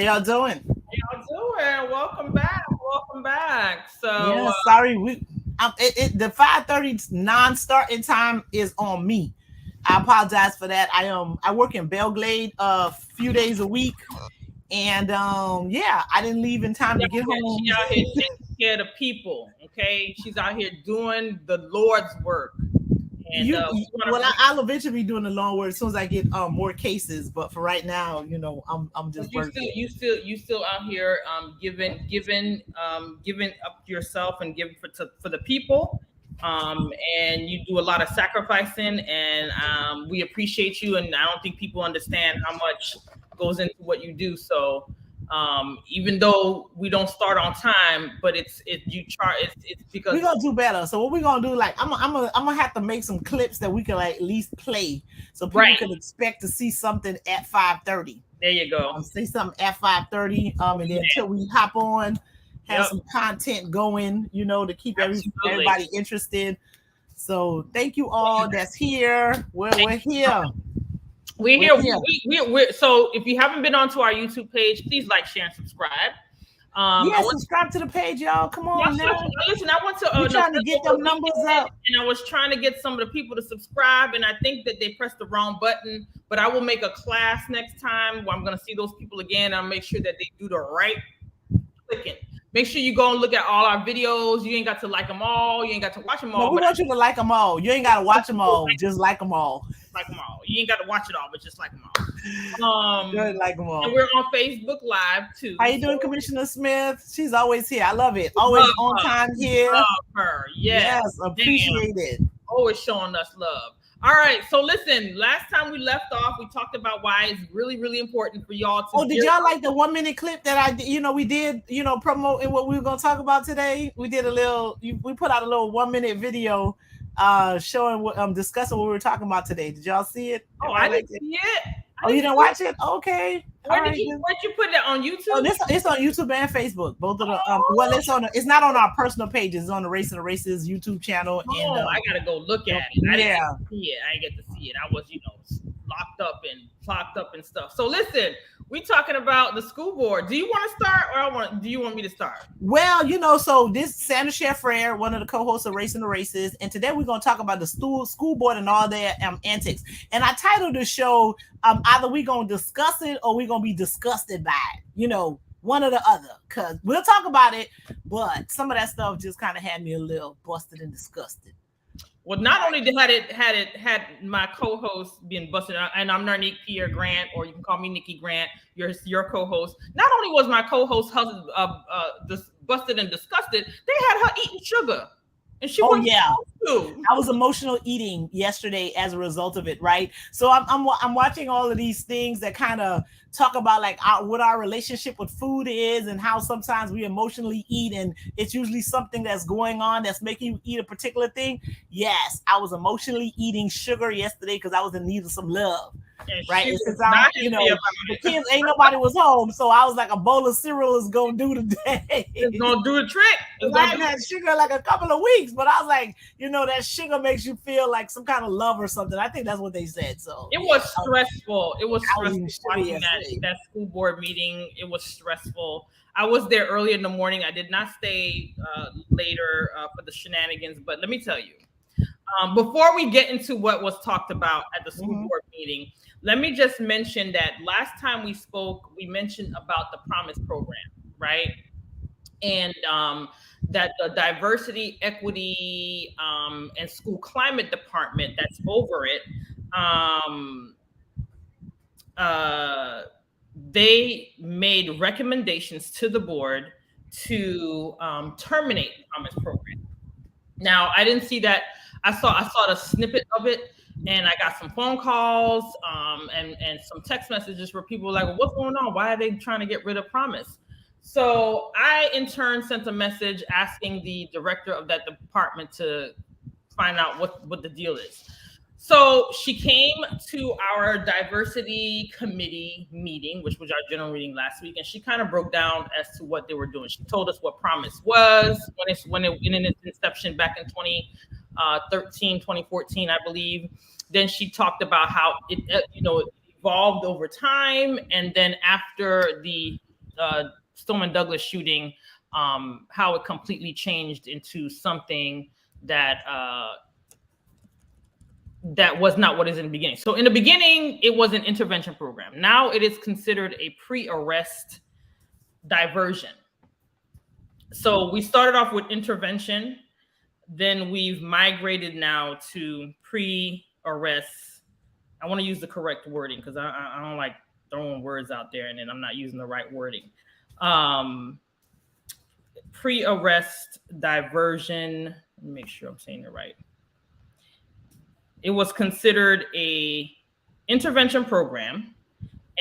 y'all doing? How y'all doing? Welcome back. Welcome back. Yeah, sorry. The 5:30 non-starting time is on me. I apologize for that. I work in Belgrade a few days a week, and yeah, I didn't leave in time to get home. she out here taking care of the people. Okay, she's out here doing the Lord's work. And Well, I'll eventually be doing the long word as soon as I get more cases. But for right now, I'm just working. You still out here giving up yourself and giving for the people. And you do a lot of sacrificing, and we appreciate you. And I don't think people understand how much goes into what you do. So even though we don't start on time, but it's because we're gonna do better. So what we're gonna do, like I'm gonna have to make some clips that we can like at least play, so people can expect to see something at 5:30. There you go. Say something at 5:30. And then until we hop on, have some content going, to keep everybody interested. So thank you all that's here. We're here. We're here. So if you haven't been onto our YouTube page, please like, share, and subscribe. Subscribe to the page, y'all. Come on now. Listen, I want to. We're trying to get them numbers up, and I was trying to get some of the people to subscribe, and I think that they pressed the wrong button. But I will make a class next time where I'm going to see those people again. I'll make sure that they do the right clicking. Make sure you go and look at all our videos. You ain't got to like them all. You ain't got to watch them all. No, we want you to like them all. You ain't got to watch them all. Just like them all. Like them all. You ain't got to watch it all, but just like them all. Good, like them all. And we're on Facebook Live too. How you doing, Commissioner Smith? She's always here. I love it. Always on time here. Love her. Yes, appreciate it. Always showing us love. All right, so listen, last time we left off, we talked about why it's really, really important for y'all to did y'all like the 1 minute clip that we did, promote in what we were going to talk about today? We did we put out a little 1 minute video showing what discussing what we were talking about today. Did y'all see it? I didn't see it. You didn't watch it? Okay. Where'd you put it on YouTube? It's on YouTube and Facebook. Both of the it's not on our personal pages. It's on the Race and the Races YouTube channel. And I gotta go look at it. I didn't get to see it. I was, locked up and stuff. So listen, we talking about the school board. Do you want to start, or do you want me to start? Well, so this Sandra Sheffer, one of the co-hosts of Race and the Races, and today we're going to talk about the school board and all their antics. And I titled the show, either we're going to discuss it or we're going to be disgusted by it, one or the other, because we'll talk about it, but some of that stuff just kind of had me a little busted and disgusted. Well, not only had my co-host been busted, and I'm Narnique Pierre Grant, or you can call me Nikki Grant, your co-host. Not only was my co-host busted and disgusted, they had her eating sugar, and she I was emotional eating yesterday as a result of it, right? So I'm watching all of these things that kind of talk about like what our relationship with food is and how sometimes we emotionally eat, and it's usually something that's going on that's making you eat a particular thing. Yes, I was emotionally eating sugar yesterday because I was in need of some love. Right, and since the kids ain't nobody was home, so I was like, a bowl of cereal is gonna do today. It's gonna do a trick. I hadn't had sugar like a couple of weeks, but I was like, that sugar makes you feel like some kind of love or something. I think that's what they said. So it was stressful. It was stressful watching that school board meeting. It was stressful. I was there early in the morning. I did not stay later for the shenanigans, but let me tell you. Before we get into what was talked about at the school board meeting, let me just mention that last time we spoke, we mentioned about the Promise program, right? And that the diversity, equity, and school climate department that's over it, they made recommendations to the board to terminate the Promise program. Now, I didn't see that. I saw the snippet of it, and I got some phone calls and some text messages where people were like, well, what's going on? Why are they trying to get rid of Promise? So I, in turn, sent a message asking the director of that department to find out what the deal is. So she came to our diversity committee meeting, which was our general meeting last week, and she kind of broke down as to what they were doing. She told us what Promise was when it in its inception back in 2014, I believe. Then she talked about how it evolved over time, and then after the Stoneman Douglas shooting, how it completely changed into something that that was not what is in the beginning. So in the beginning, it was an intervention program. Now it is considered a pre-arrest diversion. So we started off with intervention, then we've migrated now to pre-arrest. I want to use the correct wording because I don't like throwing words out there and then I'm not using the right wording. Pre-arrest diversion. Let me make sure I'm saying it right. It was considered a intervention program.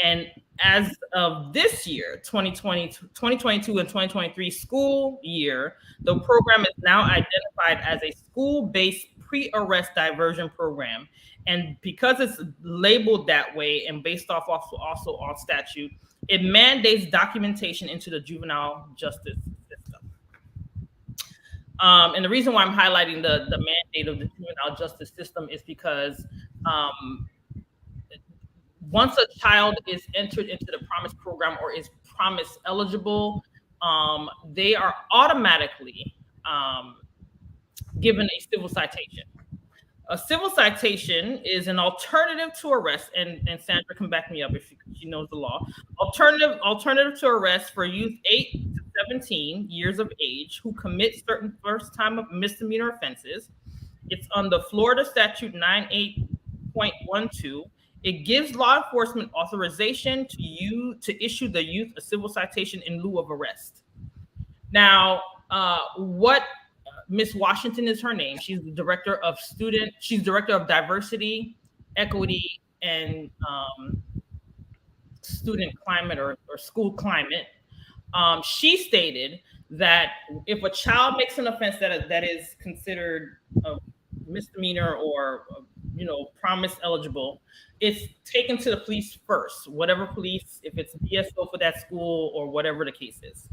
And as of this year, 2022 and 2023 school year, the program is now identified as a school-based pre-arrest diversion program. And because it's labeled that way and based off also on statute, it mandates documentation into the juvenile justice system. And the reason why I'm highlighting the mandate of the juvenile justice system is because once a child is entered into the promise program or is promise eligible, they are automatically given a civil citation. A civil citation is an alternative to arrest, and Sandra can back me up if she knows the law. Alternative to arrest for youth 8 to 17 years of age who commit certain first-time misdemeanor offenses. It's under Florida Statute 98.12. It gives law enforcement authorization to issue the youth a civil citation in lieu of arrest. Now, what Miss Washington is her name. She's the director of diversity, equity, and student climate or school climate. She stated that if a child makes an offense that is considered a misdemeanor or promise eligible, it's taken to the police first, whatever police, if it's BSO for that school or whatever the case is.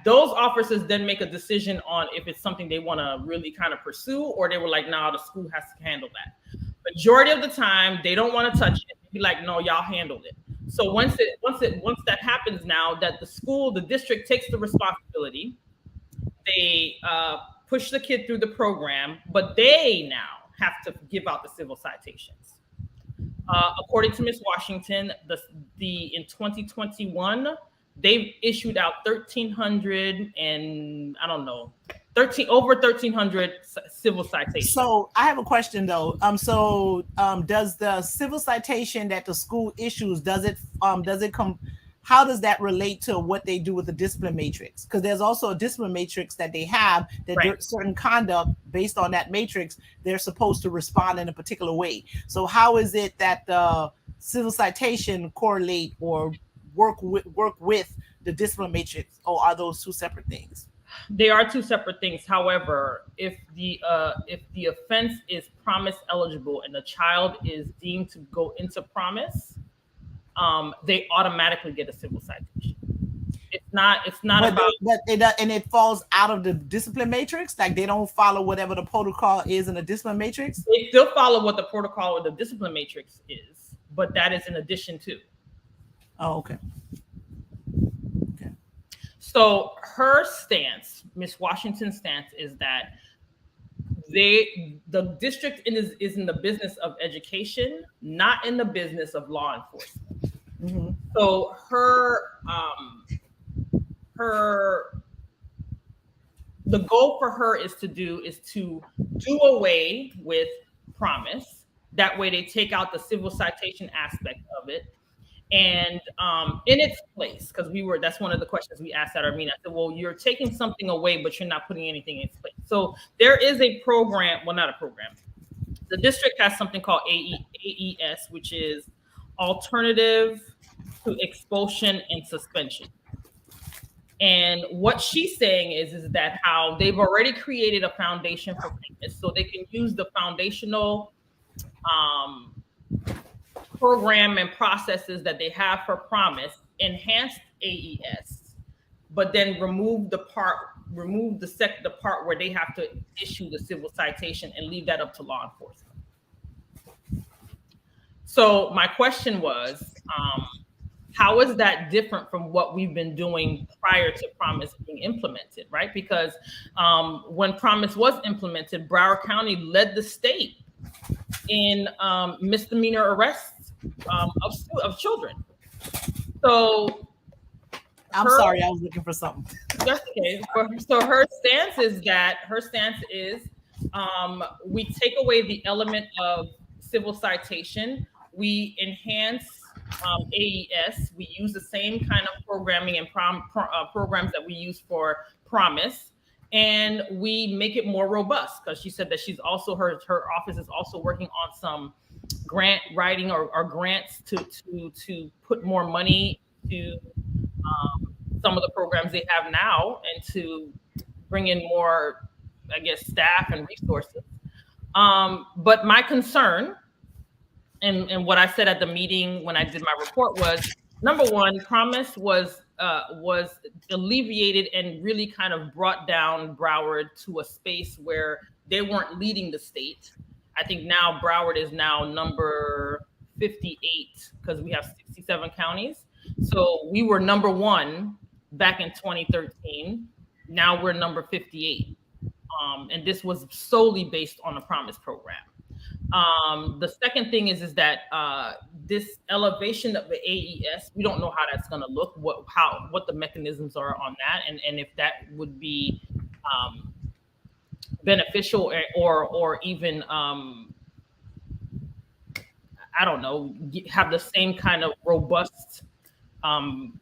Those officers then make a decision on if it's something they want to really kind of pursue, or they were like, nah, the school has to handle that. Majority of the time, they don't want to touch it. Be like, no, y'all handled it. So once that happens, now that the district takes the responsibility, they push the kid through the program, but they now have to give out the civil citations. According to Ms. Washington, in 2021. They've issued out 1,300 and over 1,300 civil citations. So I have a question though. Does the civil citation that the school issues, how does that relate to what they do with the discipline matrix? Because there's also a discipline matrix that they have that right. Certain conduct based on that matrix, they're supposed to respond in a particular way. So how is it that the civil citation correlate or work with the discipline matrix, or are those two separate things? They are two separate things. However, if the offense is promise eligible and the child is deemed to go into promise, they automatically get a civil citation. It's not about and it falls out of the discipline matrix. Like they don't follow whatever the protocol is in the discipline matrix. They still follow what the protocol of the discipline matrix is, but that is in addition to. Oh, okay. So her stance, Miss Washington's stance, is that the district is in the business of education, not in the business of law enforcement. Mm-hmm. So the goal for her is to do away with promise. That way they take out the civil citation aspect of it. And in its place, because that's one of the questions we asked at our meeting. I said, well, you're taking something away, but you're not putting anything in its place. So there is a program, well, not a program. The district has something called AES, which is Alternative to Expulsion and Suspension. And what she's saying is that how they've already created a foundation for this, so they can use the foundational program and processes that they have for promise, enhanced AES, but then remove the part where they have to issue the civil citation and leave that up to law enforcement. So my question was, How is that different from what we've been doing prior to Promise being implemented, right? Because when Promise was implemented, Broward County led the state in misdemeanor arrests of children. So I'm sorry, I was looking for something. That's okay. So her stance is we take away the element of civil citation. We enhance AES. We use the same kind of programming and programs that we use for Promise, and we make it more robust, because she said that she's also her office is also working on some grant writing or grants to put more money to some of the programs they have now, and to bring in more, I guess, staff and resources. But my concern, and what I said at the meeting when I did my report, was, number one, Promise was alleviated and really kind of brought down Broward to a space where they weren't leading the state. I think now Broward is now number 58, because we have 67 counties. So we were number 1 back in 2013. Now we're number 58. And this was solely based on the Promise program. The second thing is that this elevation of the AES, we don't know how that's going to look, what the mechanisms are on that, and if that would be beneficial or even I don't know, have the same kind of robust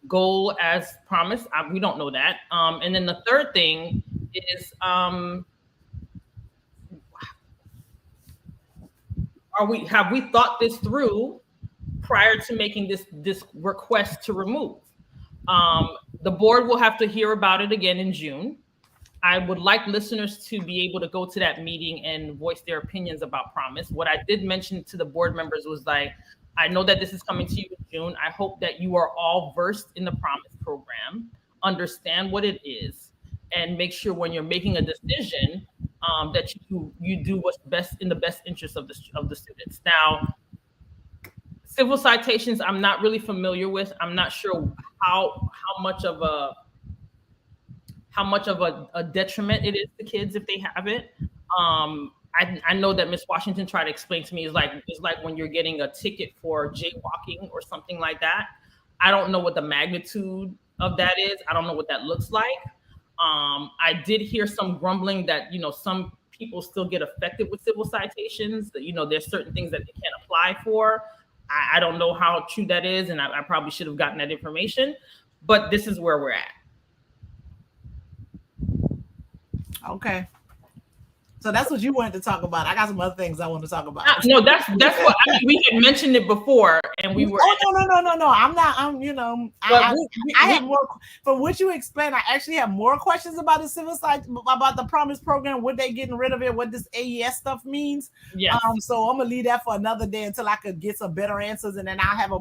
goal as Promise. We don't know that. And then the third thing is, have we thought this through prior to making this request to remove? The board will have to hear about it again in June. I would like listeners to be able to go to that meeting and voice their opinions about Promise. What I did mention to the board members was, like, I know that this is coming to you in June. I hope that you are all versed in the Promise program, understand what it is, and make sure when you're making a decision that you do what's best in the best interest of the students. Now, civil citations, I'm not really familiar with. I'm not sure how much of a detriment it is to kids if they have it. I know that Miss Washington tried to explain to me, it's like when you're getting a ticket for jaywalking or something like that. I don't know what the magnitude of that is. I don't know what that looks like. I did hear some grumbling that, some people still get affected with civil citations, that, there's certain things that they can't apply for. I don't know how true that is, and I probably should have gotten that information, but this is where we're at. Okay. So that's what you wanted to talk about. I got some other things I want to talk about. No, that's what we had mentioned it before, and we were. Oh no! I'm not. I had more. From what you explained, I actually have more questions about the civil side, about the Promise program. What they getting rid of it? What this AES stuff means? Yeah. So I'm gonna leave that for another day until I could get some better answers, and then I'll have a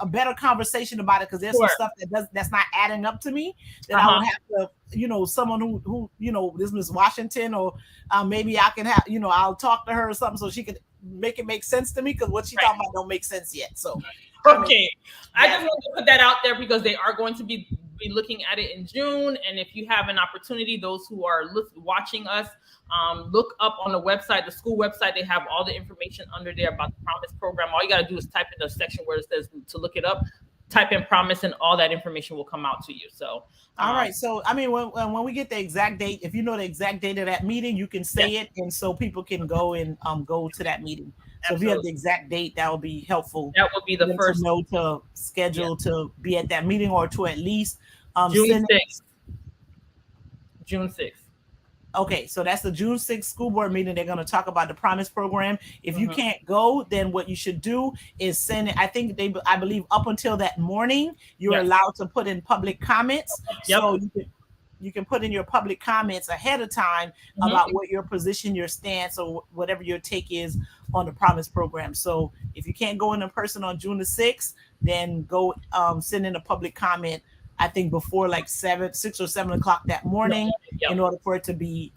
better conversation about it, because there's some stuff that's not adding up to me that I would have to, someone who this Miss Washington, or maybe I can have, I'll talk to her or something so she could make it make sense to me, because what she talking about don't make sense yet. So okay, I just want to put that out there, because they are going to be looking at it in June, and if you have an opportunity, those who are watching us, look up on the website, the school website. They have all the information under there about the Promise program. All you got to do is type in the section where it says to look it up, type in Promise, and all that information will come out to you. So all right. So when we get the exact date, if you know the exact date of that meeting, you can say it, and so people can go and go to that meeting. So if you have the exact date, that will be helpful. That will be the first to know to schedule to be at that meeting, or to at least June 6th. June 6th. Okay, so that's the June 6th school board meeting. They're going to talk about the Promise program. If you can't go, then what you should do is send it. I believe up until that morning, you're allowed to put in public comments. Yep. So you can put in your public comments ahead of time about what your position, your stance, or whatever your take is on the Promise program. So if you can't go in person on June the 6th, then go send in a public comment, I think before like 6 or 7 o'clock that morning, in order for it to be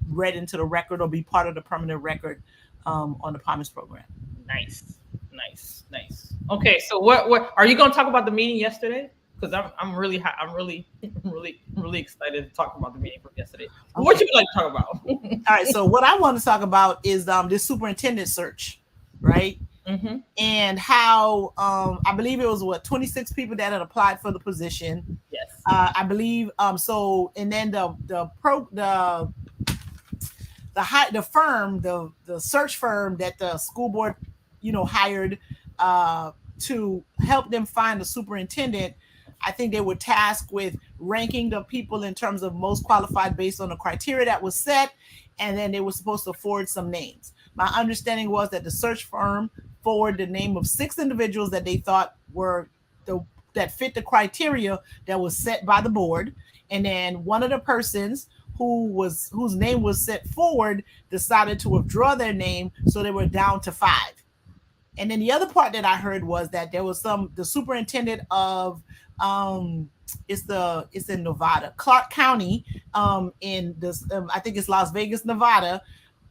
read into the record or be part of the permanent record on the Promise program. Nice. Nice, nice. Okay, so what are you going to talk about the meeting yesterday? Because I'm really I'm really really excited to talk about the meeting from yesterday. Okay. What you would like to talk about? All right. So what I want to talk about is this superintendent search, right? Mm-hmm. And how I believe it was 26 people that had applied for the position. Yes. I believe so, and then the firm, the search firm that the school board, hired to help them find a superintendent. I think they were tasked with ranking the people in terms of most qualified based on the criteria that was set, and then they were supposed to forward some names. My understanding was that the search firm forwarded the name of 6 individuals that they thought were that fit the criteria that was set by the board, and then one of the persons whose name was set forward decided to withdraw their name, so they were down to 5. And then the other part that I heard was that there was the superintendent of it's in Nevada, Clark County, in this I think it's Las Vegas, Nevada,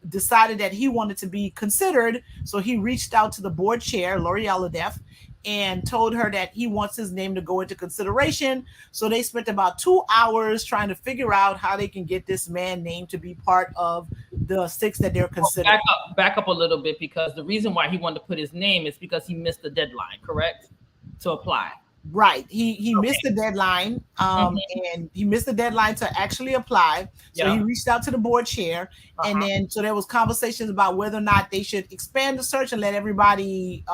decided that he wanted to be considered. So he reached out to the board chair, Lori Alladef, and told her that he wants his name to go into consideration. So they spent about 2 hours trying to figure out how they can get this man named to be part of the 6 that they're considering. Back up a little bit, because the reason why he wanted to put his name is because he missed the deadline, correct? To apply. Right. He missed the deadline, and he missed the deadline to actually apply. So he reached out to the board chair, and then so there was conversations about whether or not they should expand the search and let everybody,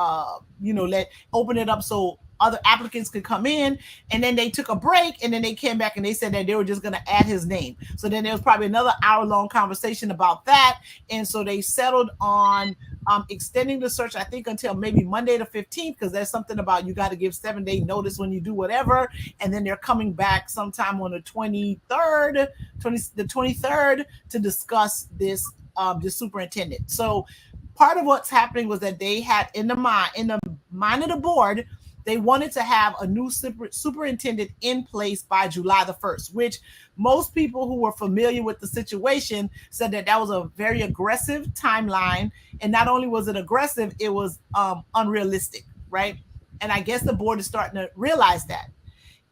open it up so other applicants could come in. And then they took a break, and then they came back and they said that they were just going to add his name. So then there was probably another hour-long conversation about that, and so they settled on extending the search, I think, until maybe Monday the 15th, because there's something about you got to give 7-day notice when you do whatever, and then they're coming back sometime on the 23rd to discuss this superintendent. So part of what's happening was that they had in the mind of the board, they wanted to have a new superintendent in place by July the 1st, which most people who were familiar with the situation said that was a very aggressive timeline. And not only was it aggressive, it was unrealistic, right? And I guess the board is starting to realize that.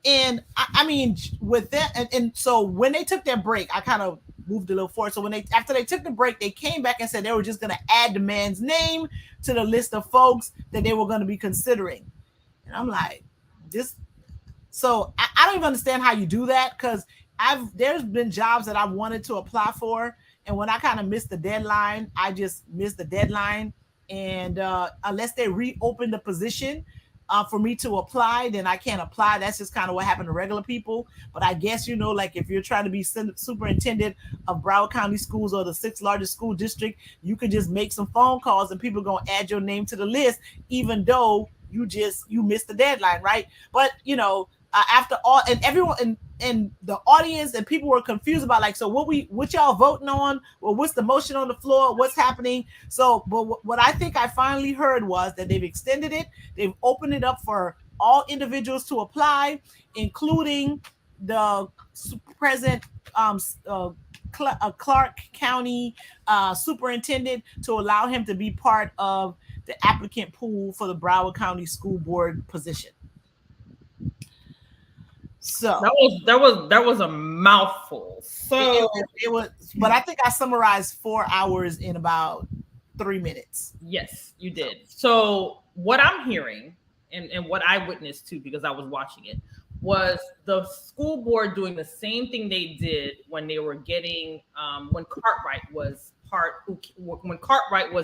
And I mean, with that, and so when they took their break, I kind of moved a little forward. So after they took the break, they came back and said they were just going to add the man's name to the list of folks that they were going to be considering. And I'm like, so I don't even understand how you do that, because there's been jobs that I wanted to apply for, and when I kind of missed the deadline, I just missed the deadline. And unless they reopen the position for me to apply, then I can't apply. That's just kind of what happened to regular people. But I guess, like if you're trying to be superintendent of Broward County Schools or the 6th largest school district, you could just make some phone calls and people are going to add your name to the list, even though you missed the deadline, right? But after all, and everyone and the audience and people were confused about, like, so what y'all voting on? Well, what's the motion on the floor? What's happening? So, but what I think I finally heard was that they've extended it. They've opened it up for all individuals to apply, including the present Clark County superintendent, to allow him to be part of the applicant pool for the Broward County School Board position. So that was a mouthful. So it was, but I think I summarized 4 hours in about 3 minutes. Yes, you did. So what I'm hearing and what I witnessed too, because I was watching it, was the school board doing the same thing they did when they were getting when Cartwright was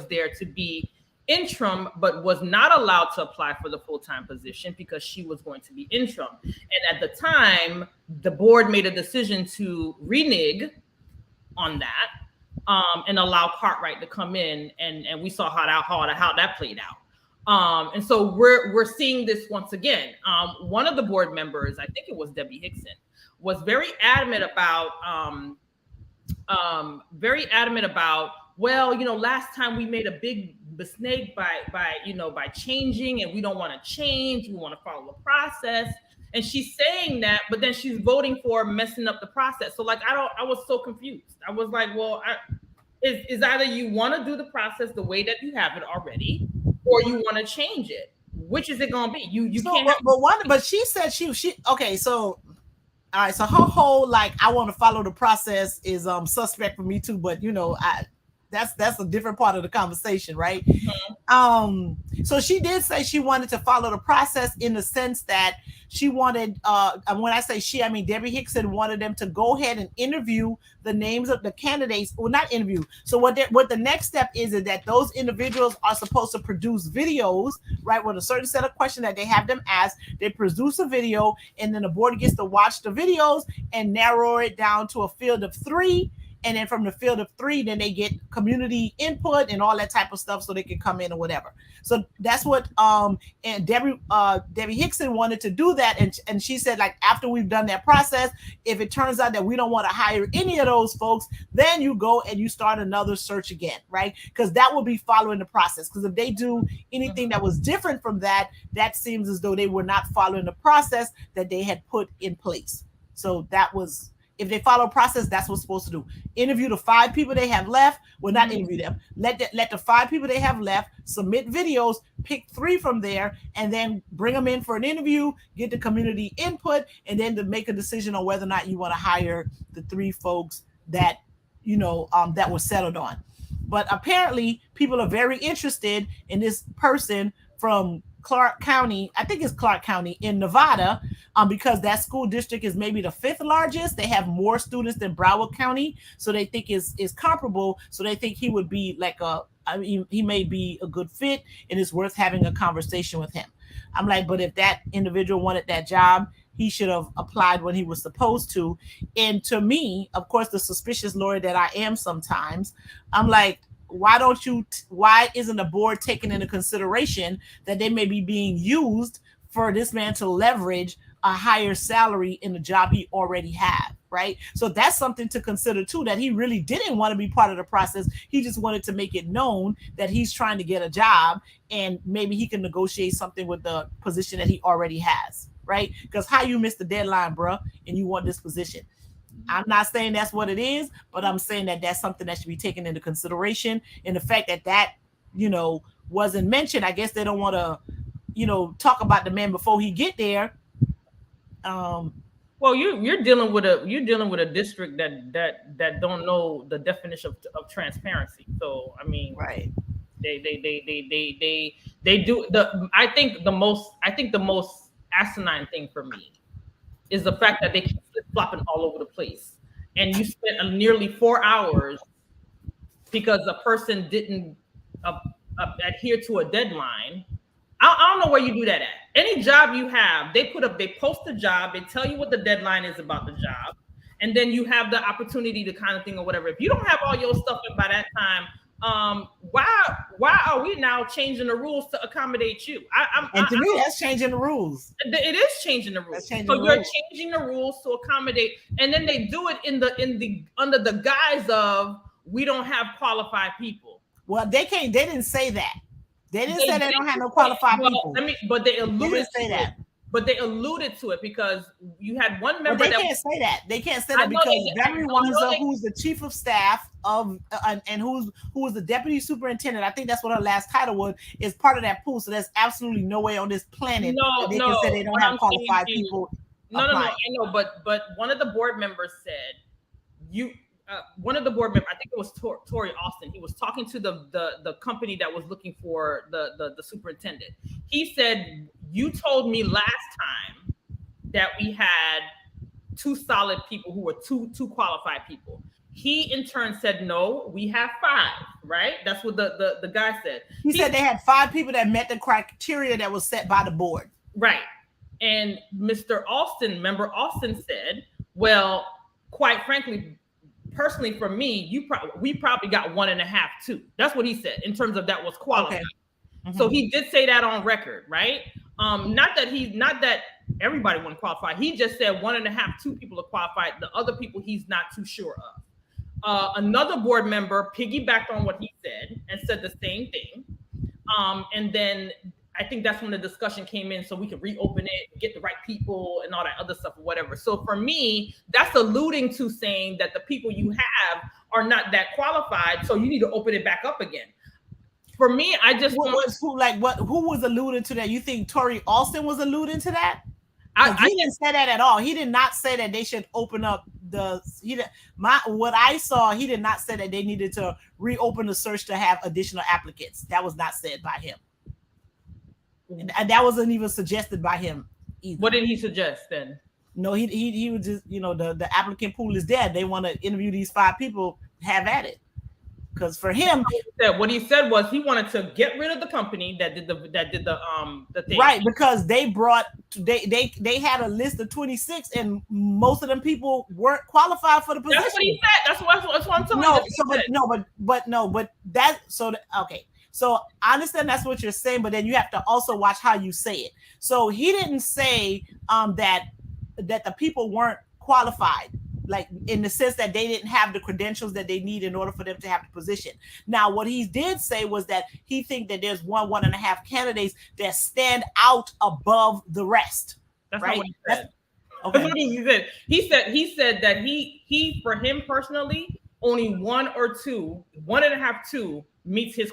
there to be interim, but was not allowed to apply for the full-time position because she was going to be interim. And at the time, the board made a decision to renege on that and allow Cartwright to come in, and we saw how that played out. And so we're seeing this once again. One of the board members, I think it was Debbie Hickson, was very adamant about well, last time we made a big mistake by changing, and we don't want to change. We want to follow the process. And she's saying that, but then she's voting for messing up the process. So I was so confused. I was like, well, is either you want to do the process the way that you have it already, or you want to change it. Which is it going to be? You So, can't have. but she said she okay. So all right, so her whole like I want to follow the process is suspect for me too, but that's a different part of the conversation, right? So she did say she wanted to follow the process in the sense that she wanted and when I say she, I mean Debbie Hickson wanted them to go ahead and interview the names of the candidates, well not interview. So what the next step is that those individuals are supposed to produce videos, right, with a certain set of questions that they have them ask. They produce a video and then the board gets to watch the videos and narrow it down to a field of 3, and then from the field of 3 then they get community input and all that type of stuff so they can come in or whatever. So that's what and Debbie Hickson wanted to do that, and she said like after we've done that process, if it turns out that we don't want to hire any of those folks, then you go and you start another search again, right? Because that will be following the process. Because if they do anything that was different from that, that seems as though they were not following the process that they had put in place. So that was, if they follow a process, that's what's supposed to do. Interview the 5 people they have left. Well, not interview them. Let the 5 people they have left submit videos, pick 3 from there, and then bring them in for an interview, get the community input, and then to make a decision on whether or not you want to hire the 3 folks that that was settled on. But apparently, people are very interested in this person from Clark County. I think it's Clark County in Nevada, because that school district is maybe the 5th largest. They have more students than Broward County, so they think is comparable. So they think he would be like he may be a good fit, and it's worth having a conversation with him. I'm like, but if that individual wanted that job, he should have applied when he was supposed to. And to me, of course, the suspicious lawyer that I am sometimes, I'm like, why isn't the board taking into consideration that they may be being used for this man to leverage a higher salary in the job he already had, right? So that's something to consider too, that he really didn't want to be part of the process. He just wanted to make it known that he's trying to get a job, and maybe he can negotiate something with the position that he already has, right? Because how you missed the deadline, bruh, and you want this position. I'm not saying that's what it is, but I'm saying that that's something that should be taken into consideration. And the fact that wasn't mentioned, I guess they don't want to, talk about the man before he get there. Well, you're dealing with a district that don't know the definition of transparency. So I mean, right? They do the. I think the most asinine thing for me is the fact that they keep flip-flopping all over the place. And you spent nearly 4 hours because a person didn't adhere to a deadline. I don't know where you do that at. Any job you have, they post a job, they tell you what the deadline is about the job, and then you have the opportunity to kind of thing or whatever. If you don't have all your stuff in by that time, why are we now changing the rules to accommodate you? To me, that's changing the rules. It is changing the rules. You're changing the rules to accommodate, and then they do it under the guise of we don't have qualified people. Well, they didn't say that. They didn't say they don't have no qualified people. But they alluded to that. But they alluded to it because you had one member. Well, they can't say that. They can't say that because Valerie Wanza, who's the chief of staff of and who was the deputy superintendent, I think that's what her last title was, is part of that pool. So there's absolutely no way on this planet that they can say they don't have qualified people. No, I know, but one of the board members said one of the board members, I think it was Tori Austin, he was talking to the company that was looking for the superintendent. He said, you told me last time that we had 2 solid people who were two qualified people. He in turn said, no, we have 5, right? That's what the guy said. He said they had 5 people that met the criteria that was set by the board. Right. And Mr. Member Austin said, well, quite frankly, personally for me, we probably got 1.5, 2. That's what he said in terms of that was qualified. Okay. Mm-hmm. So he did say that on record, right? Not that everybody wasn't qualified. He just said 1.5, 2 people are qualified. The other people he's not too sure of. Another board member piggybacked on what he said and said the same thing. And then I think that's when the discussion came in so we could reopen it, get the right people and all that other stuff or whatever. So for me, that's alluding to saying that the people you have are not that qualified. So you need to open it back up again. For me, I just What want. was who like what who was alluding to that? You think Tori Austin was alluding to that? Because I he didn't say that at all. He did not say that they should open up the he did, my what I saw. He did not say that they needed to reopen the search to have additional applicants. That was not said by him, and that wasn't even suggested by him either. What did he suggest then? No, he was just the applicant pool is dead. They want to interview these 5 people. Have at it. Because for him, what he said was he wanted to get rid of the company that did the thing. Right, because they had a list of 26 and most of them people weren't qualified for the position. That's what he said. That's what I'm telling no, you. Okay. So I understand that's what you're saying, but then you have to also watch how you say it. So he didn't say that the people weren't qualified, like in the sense that they didn't have the credentials that they need in order for them to have the position. Now, what he did say was that he think that there's one and a half candidates that stand out above the rest. That's right? Not what he said. Okay. That's what he said that he for him personally only 1 or 2, 1.5, 2 meets the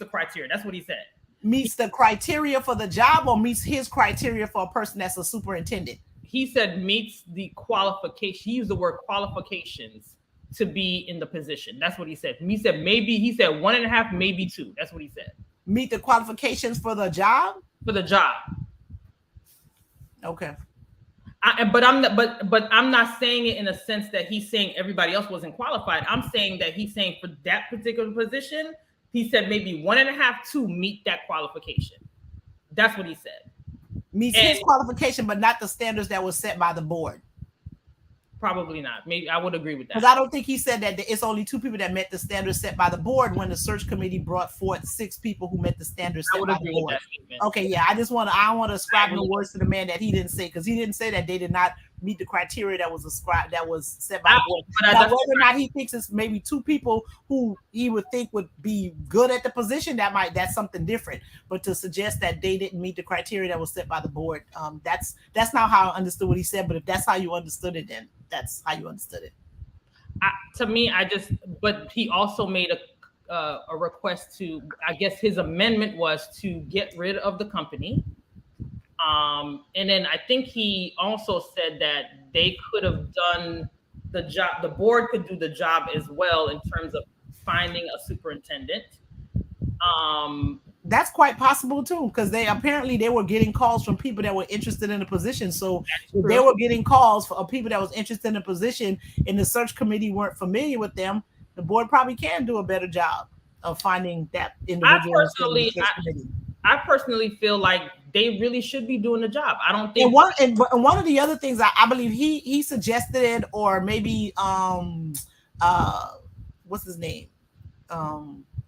criteria. That's what he said. Meets the criteria for the job or meets his criteria for a person that's a superintendent? He said meets the qualification. He used the word qualifications to be in the position. That's what he said. He said 1.5, maybe 2. That's what he said. Meet the qualifications for the job? For the job. Okay. But I'm not saying it in a sense that he's saying everybody else wasn't qualified. I'm saying that he's saying for that particular position, he said maybe 1.5, 2 meet that qualification. That's what he said. Meets his qualification, but not the standards that was set by the board. Probably not. Maybe I would agree with that. Because I don't think he said that it's only 2 people that met the standards set by the board when the search committee brought forth 6 people who met the standards set by the board. Okay, yeah. I don't want to ascribe no words to the man that he didn't say, because he didn't say that they did not meet the criteria that was set by the board. Now, whether or not he thinks it's maybe 2 people who he would think would be good at the position, that's something different. But to suggest that they didn't meet the criteria that was set by the board, that's not how I understood what he said. But if that's how you understood it, then that's how you understood it. To me, but he also made a request to, I guess his amendment was to get rid of the company. And then I think he also said that they could have done the job. The board could do the job as well in terms of finding a superintendent. That's quite possible too, because they were getting calls from people that were interested in the position. So if they were getting calls for people that was interested in the position and the search committee weren't familiar with them, the board probably can do a better job of finding that individual. I personally feel like they really should be doing the job. I don't think. And one of the other things I believe he suggested it, or maybe what's his name?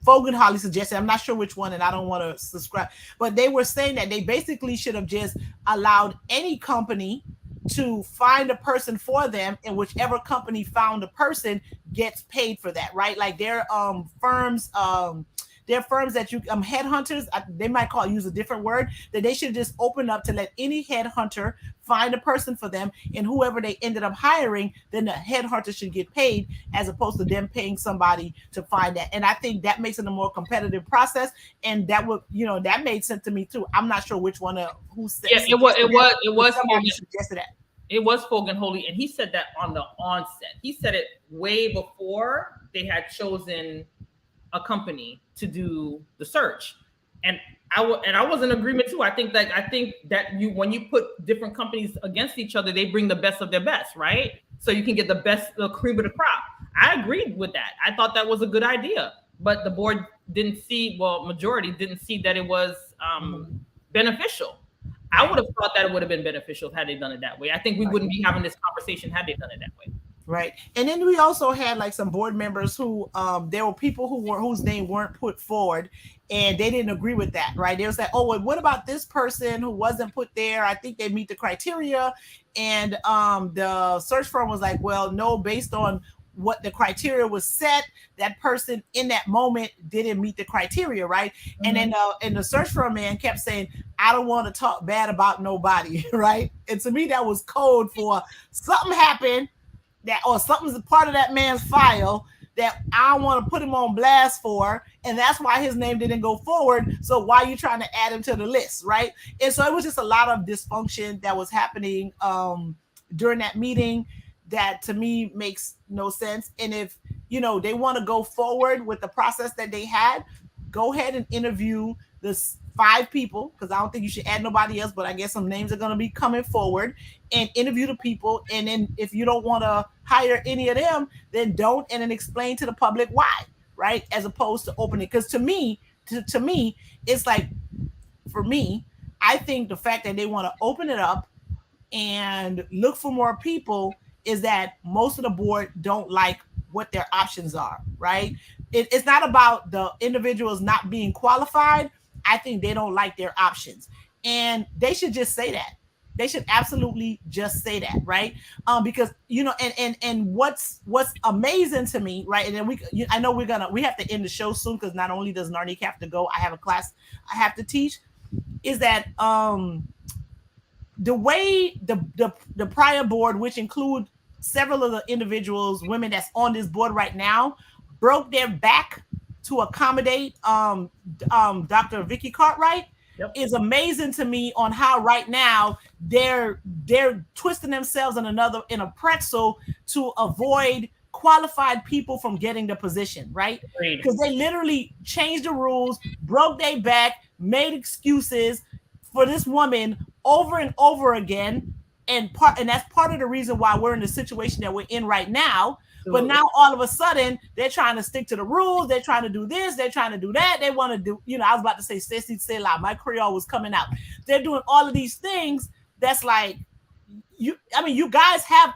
Fogan Holly suggested, I'm not sure which one, and I don't want to subscribe, but they were saying that they basically should have just allowed any company to find a person for them, and whichever company found a person gets paid for that, right? Like their firms, they're firms that you headhunters, they might use a different word, that they should just open up to let any headhunter find a person for them, and whoever they ended up hiring, then the headhunter should get paid, as opposed to them paying somebody to find that. And I think that makes it a more competitive process, and that would, that made sense to me too. I'm not sure which one who said. Yeah, it was somebody suggested that. It was Fogan Holly, and he said that on the onset. He said it way before they had chosen a company to do the search, and I was in agreement too. I think that when you put different companies against each other, they bring the best of their best, right? So you can get the cream of the crop. I agreed with that. I thought that was a good idea, but the board majority didn't see that it was beneficial. I would have thought that it would have been beneficial had they done it that way. I think we wouldn't be having this conversation had they done it that way. Right. And then we also had like some board members who there were people whose name weren't put forward, and they didn't agree with that, right? They was like, oh, well, what about this person who wasn't put there? I think they meet the criteria. And the search firm was like, well, no, based on what the criteria was set, that person in that moment didn't meet the criteria, right? Mm-hmm. And then and the search firm man kept saying, I don't want to talk bad about nobody, right? And to me, that was code for something happened, or something's a part of that man's file that I want to put him on blast for, and that's why his name didn't go forward. So why are you trying to add him to the list, right? And so it was just a lot of dysfunction that was happening during that meeting that to me makes no sense. And if they want to go forward with the process that they had, go ahead and interview this 5 people, because I don't think you should add nobody else, but I guess some names are going to be coming forward, and interview the people. And then if you don't want to hire any of them, then don't, and then explain to the public why, right? As opposed to opening. Because to me, it's like, for me, I think the fact that they want to open it up and look for more people is that most of the board don't like what their options are, right? It's not about the individuals not being qualified. I think they don't like their options, and they should just say that. They should absolutely just say that, right? Because and what's amazing to me, right? And then I know we have to end the show soon, because not only does Narnique have to go, I have a class I have to teach. Is that the way the prior board, which include several of the individuals, women that's on this board right now, broke their back to accommodate Dr. Vicky Cartwright, is amazing to me, on how right now they're twisting themselves in a pretzel to avoid qualified people from getting the position, right? Because they literally changed the rules, broke their back, made excuses for this woman over and over again, and that's part of the reason why we're in the situation that we're in right now. But now all of a sudden they're trying to stick to the rules. They're trying to do this. They're trying to do that. They want to do, I was about to say "c'est la." My Creole was coming out. They're doing all of these things. That's like, you guys have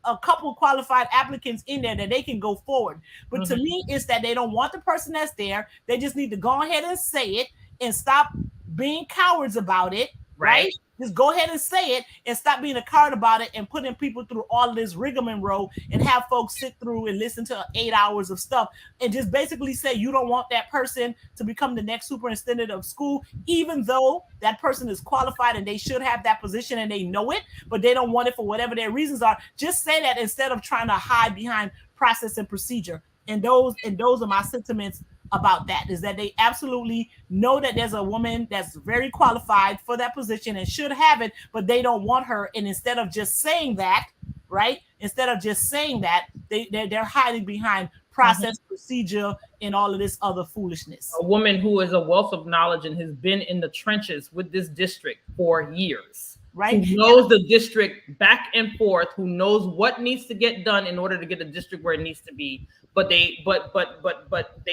a couple qualified applicants in there that they can go forward. But to me, it's that they don't want the person that's there. They just need to go ahead and say it and stop being cowards about it, right? Just go ahead and say it and stop being a coward about it, and putting people through all of this rigmarole, and have folks sit through and listen to 8 hours of stuff, and just basically say you don't want that person to become the next superintendent of school, even though that person is qualified and they should have that position and they know it, but they don't want it for whatever their reasons are. Just say that, instead of trying to hide behind process and procedure. And those are my sentiments about that, is that they absolutely know that there's a woman that's very qualified for that position and should have it, but they don't want her. And instead of just saying that, right? Instead of just saying that, they're hiding behind process, procedure, and all of this other foolishness. A woman who is a wealth of knowledge and has been in the trenches with this district for years. Right. Who knows the district back and forth, who knows what needs to get done in order to get the district where it needs to be. But they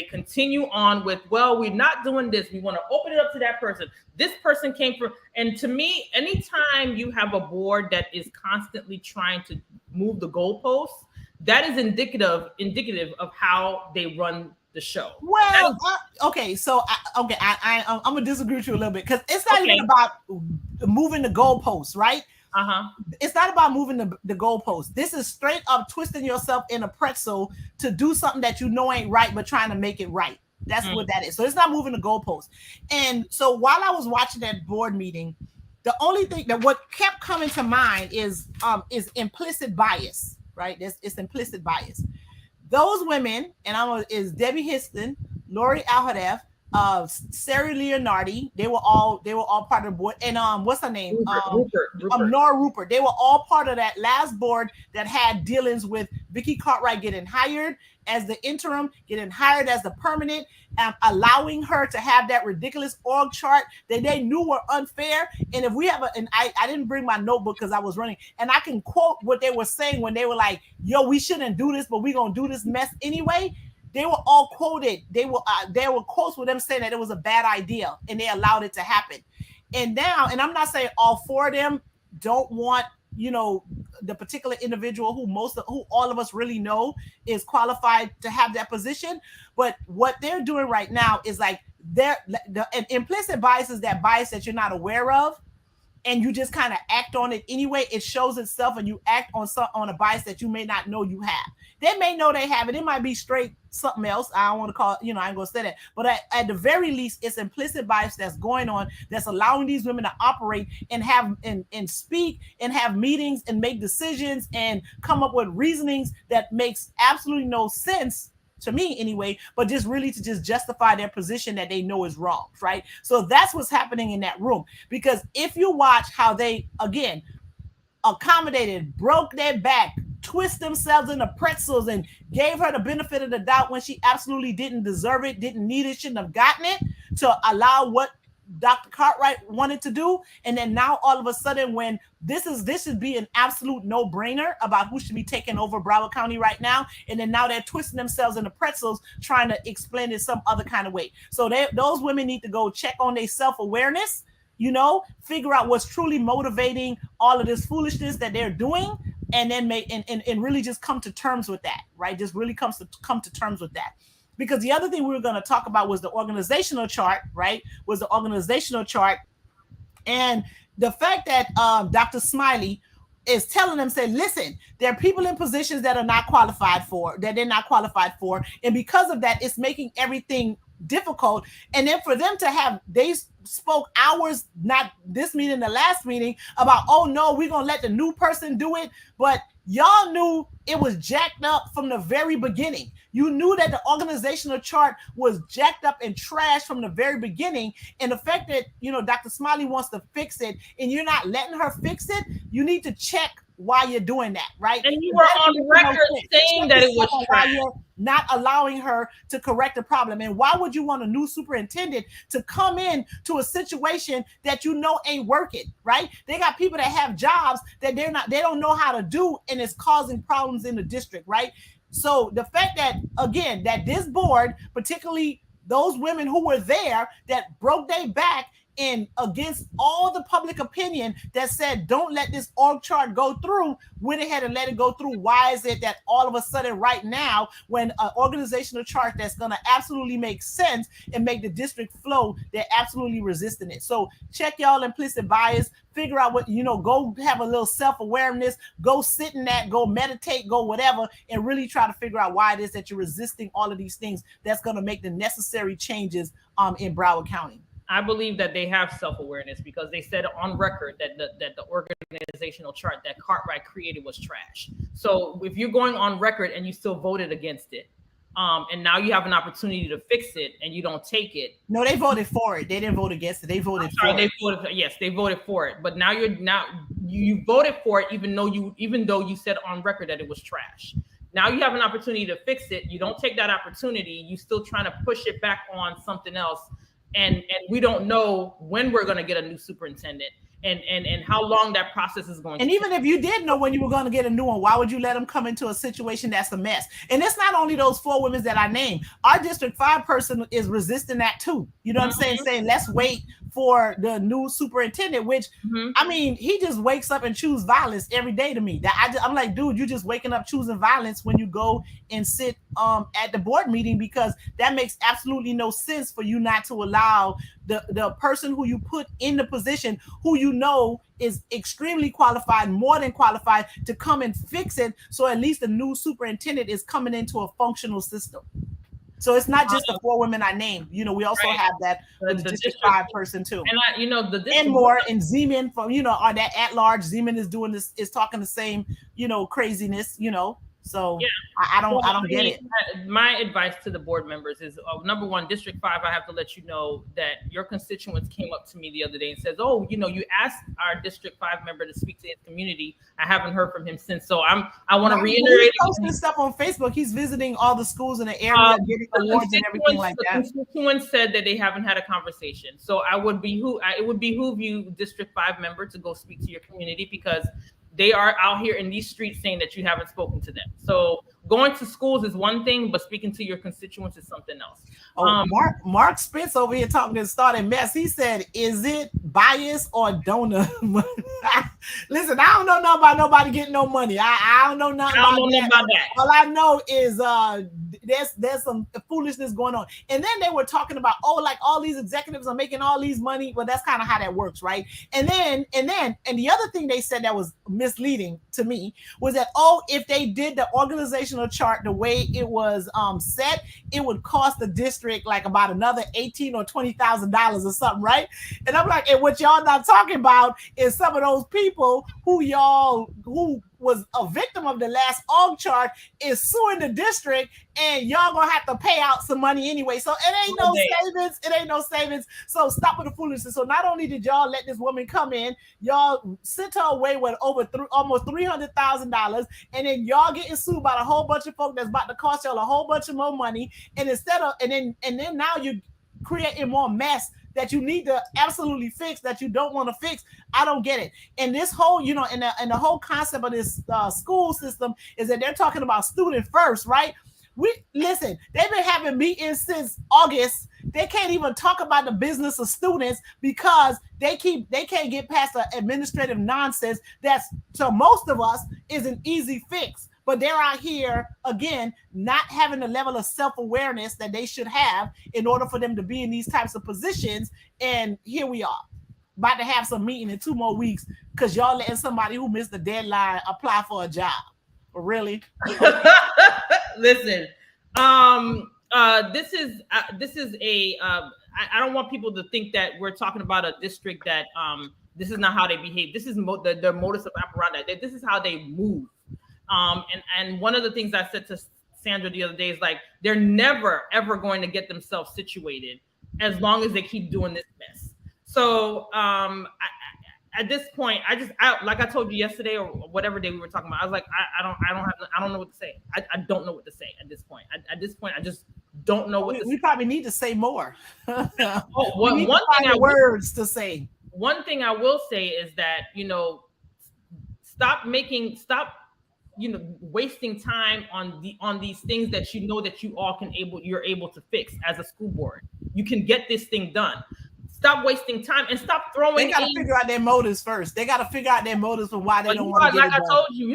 continue on with, well, we're not doing this. We want to open it up to that person. This person came from, and to me, anytime you have a board that is constantly trying to move the goalposts, that is indicative of how they run the show. Well, okay, so I'm gonna disagree with you a little bit, because it's not even about moving the goalposts, right? It's not about moving the goalposts. This is straight up twisting yourself in a pretzel to do something that you know ain't right, but trying to make it right. That's what that is. So it's not moving the goalposts. And so while I was watching that board meeting, the only thing that what kept coming to mind is implicit bias, right? It's implicit bias. Those women, and is Debbie Histon, Lori Alhadeff, Sarah Leonardi, they were all part of the board. And what's her name? Rupert. Nora Rupert. They were all part of that last board that had dealings with Vicky Cartwright getting hired as the interim, getting hired as the permanent, allowing her to have that ridiculous org chart that they knew were unfair. And if we have I didn't bring my notebook because I was running, and I can quote what they were saying when they were like, yo, we shouldn't do this, but we're going to do this mess anyway. They were all quoted. There were quotes with them saying that it was a bad idea, and they allowed it to happen. And now, and I'm not saying all 4 of them don't want, the particular individual who all of us really know is qualified to have that position. But what they're doing right now is like the implicit bias is that bias that you're not aware of. and you just kind of act on it anyway, it shows itself, and you act on a bias that you may not know you have. They may know they have it. It might be straight something else. I don't want to call it, I ain't gonna say that. But at the very least, it's implicit bias that's going on, that's allowing these women to operate and have and speak and have meetings and make decisions and come up with reasonings that makes absolutely no sense to me anyway, but just really to just justify their position that they know is wrong, right? So that's what's happening in that room. Because if you watch how they, again, accommodated, broke their back, twist themselves into pretzels, and gave her the benefit of the doubt when she absolutely didn't deserve it, didn't need it, shouldn't have gotten it, to allow what Dr. Cartwright wanted to do. And then now all of a sudden, when this should be an absolute no-brainer about who should be taking over Broward County right now, and then now they're twisting themselves into pretzels trying to explain it some other kind of way. So those women need to go check on their self-awareness, figure out what's truly motivating all of this foolishness that they're doing, and then make and really just come to terms with that, right? Just really come to terms with that. Because the other thing we were going to talk about was the organizational chart, right? And the fact that Dr. Smiley is telling them, say, listen, there are people in positions that they're not qualified for. And because of that, it's making everything difficult. And then for them to have, they spoke hours, not this meeting, the last meeting, about, oh no, we're going to let the new person do it. But y'all knew it was jacked up from the very beginning. You knew that the organizational chart was jacked up and trashed from the very beginning. And the fact that, Dr. Smiley wants to fix it and you're not letting her fix it, you need to check why you're doing that, right? And you were on record saying that it was trash. Not allowing her to correct the problem. And why would you want a new superintendent to come in to a situation that ain't working, right? They got people that have jobs that they don't know how to do, and it's causing problems in the district, right? So the fact that, again, that this board, particularly those women who were there that broke their back and against all the public opinion that said, don't let this org chart go through, went ahead and let it go through. Why is it that all of a sudden right now, when an organizational chart that's going to absolutely make sense and make the district flow, they're absolutely resisting it? So check y'all implicit bias, figure out what, go have a little self-awareness, go sit in that, go meditate, go whatever, and really try to figure out why it is that you're resisting all of these things that's going to make the necessary changes in Broward County. I believe that they have self-awareness because they said on record that the organizational chart that Cartwright created was trash. So if you're going on record and you still voted against it, and now you have an opportunity to fix it and you don't take it. No, they voted for it. They didn't vote against it. They voted for it. Yes, they voted for it. But now you voted for it even though you said on record that it was trash. Now you have an opportunity to fix it. You don't take that opportunity. You still trying to push it back on something else. And we don't know when we're going to get a new superintendent and how long that process is going to take. And even if you did know when you were going to get a new one, why would you let them come into a situation that's a mess? And it's not only those 4 women that I named. Our District 5 person is resisting that too. You know what I'm saying? Let's wait for the new superintendent, which, I mean, he just wakes up and choose violence every day to me. I'm like, dude, you just waking up choosing violence when you go and sit at the board meeting, because that makes absolutely no sense for you not to allow the person who you put in the position, who is extremely qualified, more than qualified, to come and fix it. So at least the new superintendent is coming into a functional system. So it's not just the 4 women I named. We also have that the District 5 person too. And and more, and Zeman from or that at large Zeman is doing this, is talking the same craziness. So yeah. I don't get it. My advice to the board members is, number one, District 5, I have to let you know that your constituents came up to me the other day and says, oh, you asked our District 5 member to speak to his community. I haven't heard from him since. So I want to reiterate. He's posting stuff on Facebook. He's visiting all the schools in the area, getting awards and everything like that. The constituents said that they haven't had a conversation. So it would behoove you, District 5 member, to go speak to your community, because they are out here in these streets saying that you haven't spoken to them. So Going to schools is one thing, but speaking to your constituents is something else. Oh, Mark Spence over here talking to starting mess. He said, "Is it bias or donor?" Listen, I don't know nothing about nobody getting no money. I don't know nothing about that. All I know is there's some foolishness going on. And then they were talking about, oh, like all these executives are making all these money. Well, that's kind of how that works, right? And the other thing they said that was misleading to me was that, oh, if they did the organizational chart the way it was set, it would cost the district like about another $18,000 or $20,000 or something, right? And I'm like, and what y'all not talking about is some of those people who was a victim of the last org chart is suing the district, and y'all gonna have to pay out some money anyway. So it ain't no savings. It ain't no savings. So stop with the foolishness. So not only did y'all let this woman come in, y'all sent her away with almost $300,000, and then y'all getting sued by a whole bunch of folk that's about to cost y'all a whole bunch of more money. And then now you're creating more mess that you need to absolutely fix, that you don't want to fix. I don't get it. And this whole, and the whole concept of this school system is that they're talking about student first, right? Listen, they've been having meetings since August. They can't even talk about the business of students because they can't get past the administrative nonsense that's, to most of us, is an easy fix. But they're out here, again, not having the level of self-awareness that they should have in order for them to be in these types of positions. And here we are, about to have some meeting in 2 more weeks because y'all letting somebody who missed the deadline apply for a job. Really? Listen, this is a. I don't want people to think that we're talking about a district that this is not how they behave. This is their modus operandi. This is how they move. And one of the things I said to Sandra the other day is like, they're never, ever going to get themselves situated as long as they keep doing this mess. So at this point, like I told you yesterday or whatever day we were talking about, I was like, I don't know what to say. I don't know what to say at this point. At this point, I just don't know what to say. We probably need to say more. Words to say. One thing I will say is that, stop wasting time on these things that that you're able to fix as a school board. You can get this thing done. Stop wasting time and stop throwing. They got to figure out their motives first. They got to figure out their motives for why they don't want to get it done.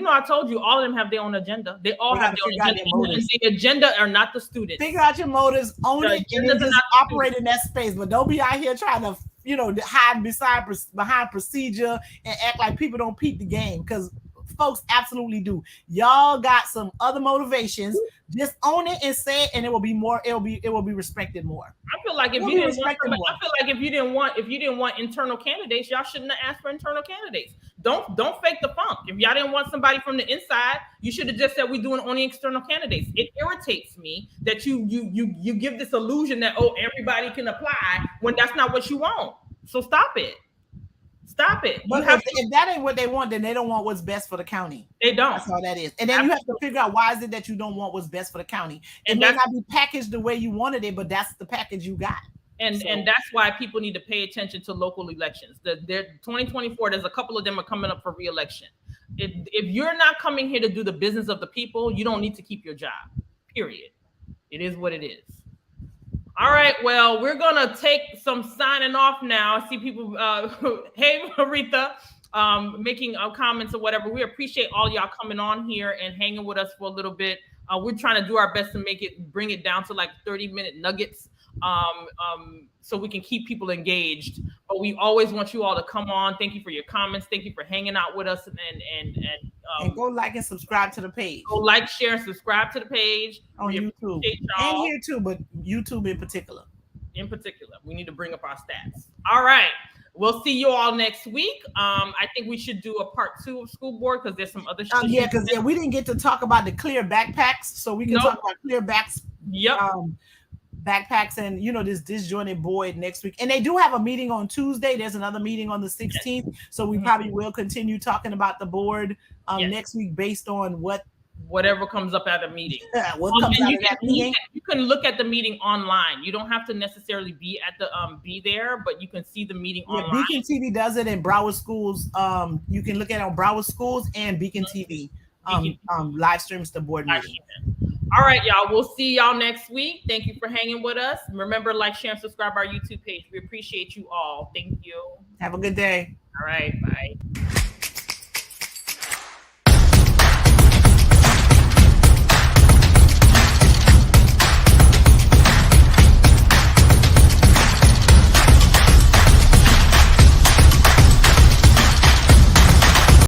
I told you, all of them have their own agenda. They all have their own agenda. The agenda are not the students. Figure out your motives, own it, and then just operate in that space. But don't be out here trying to, hide behind procedure and act like people don't peep the game, because folks absolutely do. Y'all got some other motivations. Just own it and say it, and it will be more. It will be respected more. I feel like if you didn't want internal candidates, y'all shouldn't have asked for internal candidates. Don't fake the funk. If y'all didn't want somebody from the inside, you should have just said we're doing only external candidates. It irritates me that you give this illusion that everybody can apply when that's not what you want. So stop it. Stop it. But if that ain't what they want, then they don't want what's best for the county. They don't. That's all that is. And then you have to figure out why is it that you don't want what's best for the county. It may not be packaged the way you wanted it, but that's the package you got. And that's why people need to pay attention to local elections. The 2024, there's a couple of them are coming up for re-election. If you're not coming here to do the business of the people, you don't need to keep your job. Period. It is what it is. All right, well, we're going to take some signing off now. I see people, hey, Aretha, making comments or whatever. We appreciate all y'all coming on here and hanging with us for a little bit. We're trying to do our best to bring it down to like 30-minute nuggets so we can keep people engaged. But we always want you all to come on. Thank you for your comments. Thank you for hanging out with us. And go like and subscribe to the page. Go like, share, and subscribe to the page. On YouTube. And here too, but YouTube in particular. We need to bring up our stats. All right. We'll see you all next week. I think we should do a part 2 of school board because there's some other shit. Yeah, because we didn't get to talk about the clear backpacks, so we can talk about clear backs. Yep. Backpacks and this disjointed board next week. And they do have a meeting on Tuesday. There's another meeting on the 16th. So we probably will continue talking about the board next week based on whatever comes up at a meeting. What comes out of that meeting. You can look at the meeting online. You don't have to necessarily be at the be there, but you can see the meeting online. Beacon TV does it in Broward Schools. You can look at it on Broward Schools and Beacon TV. live streams the board meeting. All right, y'all. We'll see y'all next week. Thank you for hanging with us. Remember, like, share, and subscribe our YouTube page. We appreciate you all. Thank you. Have a good day. All right. Bye.